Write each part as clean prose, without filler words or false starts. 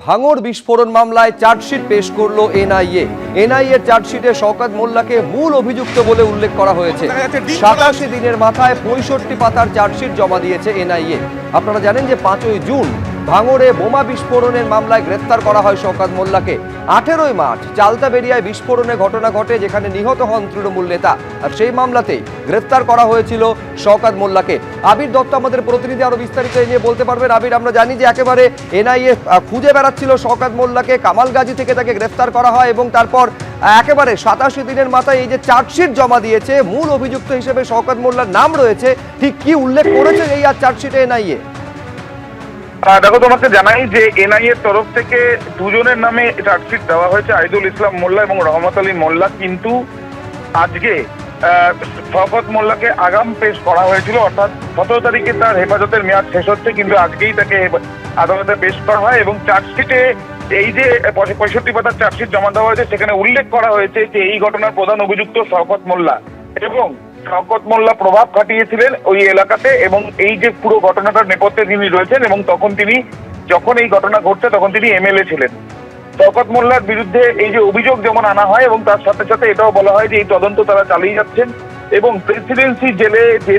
ভাঙড় বিস্ফোরণ মামলায় চার্জশিট পেশ করলো এনআইএ। এনআইএর চার্জশিটে শওকত মোল্লাকে মূল অভিযুক্ত বলে উল্লেখ করা হয়েছে। 87 দিনের মাথায় 65 পাতার চার্জশিট জমা দিয়েছে এনআইএ। আপনারা জানেন যে 5ই জুন ভাঙড়ে বোমা বিস্ফোরণের মামলায় গ্রেফতার করা হয় শওকত মোল্লাকে। 18ই মার্চ চালতাবেড়িয়ায় বিস্ফোরণের ঘটনা ঘটে, যেখানে নিহত হন তৃণমূল নেতা, আর সেই মামলাতেই গ্রেফতার করা হয়েছিল শওকত মোল্লাকে। আবির দত্ত আমাদের প্রতিনিধি আরো বিস্তারিত এই নিয়ে বলতে পারবেন। আবির, আমরা জানি যে একেবারে এনআইএ খুঁজে বেড়াচ্ছিল শওকত মোল্লাকে, কামালগাজী থেকে তাকে গ্রেফতার করা হয় এবং তারপর একেবারে 87 দিনের মাথায় এই যে চার্জশিট জমা দিয়েছে, মূল অভিযুক্ত হিসেবে শওকত মোল্লার নাম রয়েছে। ঠিক কি উল্লেখ করেছে এই চার্জশিটে এনআইএ? দেখো, তোমাকে জানাই যে এনআইএর তরফ থেকে দুজনের নামে চার্জশিট দেওয়া হয়েছে, আইদুল ইসলাম মোল্লা এবং রহমত আলী মোল্লা। কিন্তু আজকে শওকত মোল্লাকে আগাম পেশ করা হয়েছিল, অর্থাৎ 17 তারিখে তার হেফাজতের মেয়াদ শেষ হচ্ছে, কিন্তু আজকেই তাকে আদালতে পেশ করা হয়। এবং চার্জশিটে এই যে 65 পাতার চার্জশিট জমা দেওয়া হয়েছে, সেখানে উল্লেখ করা হয়েছে যে এই ঘটনার প্রধান অভিযুক্ত শওকত মোল্লা এবং শওকত মোল্লা প্রভাব খাটিয়েছিলেন ওই এলাকাতে, এবং এই যে পুরো ঘটনাটার নেপথ্যে তিনি রয়েছেন। এবং যখন এই ঘটনা ঘটছে তখন তিনি এমএলএ ছিলেন। শওকত মোল্লার বিরুদ্ধে এই যে অভিযোগ যেমন আনা হয়, এবং তার সাথে সাথে এটাও বলা হয় যে এই তদন্ত তারা চালিয়ে যাচ্ছেন এবং প্রেসিডেন্সি জেল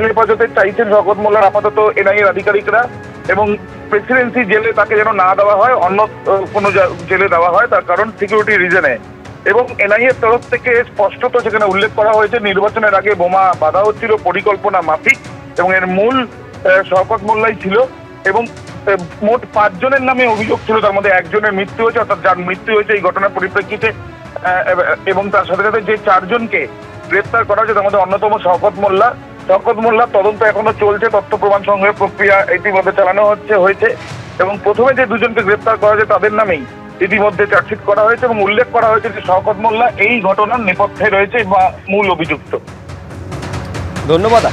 হেফাজতে চাইছেন শওকত মোল্লার আপাতত এনআইএর আধিকারিকরা, এবং প্রেসিডেন্সি জেলে তাকে যেন না দেওয়া হয়, অন্য কোনো জেলে দেওয়া হয়, তার কারণ সিকিউরিটি রিজনে। এবং এনআইএর তরফ থেকে স্পষ্টত সেখানে উল্লেখ করা হয়েছে নির্বাচনের আগে বোমা বাঁধা হচ্ছিল পরিকল্পনা মাফিক, এবং এর মূল শওকত মোল্লাই ছিল। এবং মোট 5 জনের নামে অভিযোগ ছিল, তার মধ্যে একজনের মৃত্যু হয়েছে, অর্থাৎ যার মৃত্যু হয়েছে এই ঘটনার পরিপ্রেক্ষিতে। এবং তার সাথে সাথে যে 4 জনকে গ্রেফতার করা হয়েছে তার মধ্যে অন্যতম শওকত মোল্লা। শওকত মোল্লার তদন্ত এখনো চলছে, তথ্য প্রমাণ সংগ্রহের প্রক্রিয়া ইতিমধ্যে চালানো হয়েছে। এবং প্রথমে যে 2 জনকে গ্রেফতার করা হয়েছে তাদের নামেই ইতিমধ্যে চার্জশিট করা হয়েছে, এবং উল্লেখ করা হয়েছে যে শওকত মোল্লা এই ঘটনার নেপথ্যে রয়েছে বা মূল অভিযুক্ত। ধন্যবাদ।